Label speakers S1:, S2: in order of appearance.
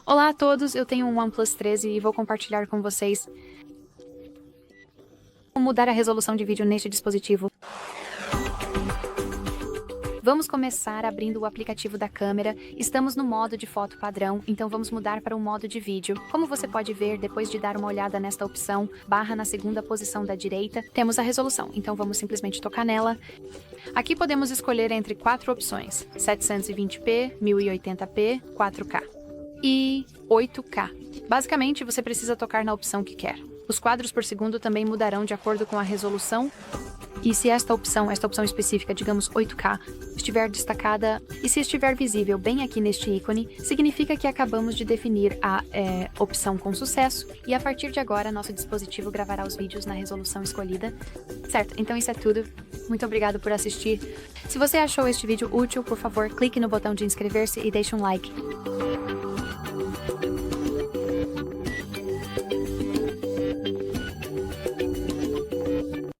S1: Olá a todos, eu tenho um OnePlus 13 e vou compartilhar com vocês como mudar a resolução de vídeo neste dispositivo. Vamos começar abrindo o aplicativo da câmera. Estamos no modo de foto padrão, então vamos mudar para o modo de vídeo. Como você pode ver, depois de dar uma olhada nesta opção, barra na segunda posição da direita, temos a resolução, então vamos simplesmente tocar nela. Aqui podemos escolher entre 4 opções, 720p, 1080p, 4K e 8K. Basicamente, você precisa tocar na opção que quer. Os quadros por segundo também mudarão de acordo com a resolução. E se esta opção específica, digamos 8K, estiver destacada e se estiver visível bem aqui neste ícone, significa que acabamos de definir a opção com sucesso e a partir de agora nosso dispositivo gravará os vídeos na resolução escolhida. Certo, então isso é tudo. Muito obrigado por assistir. Se você achou este vídeo útil, por favor, clique no botão de inscrever-se e deixe um like.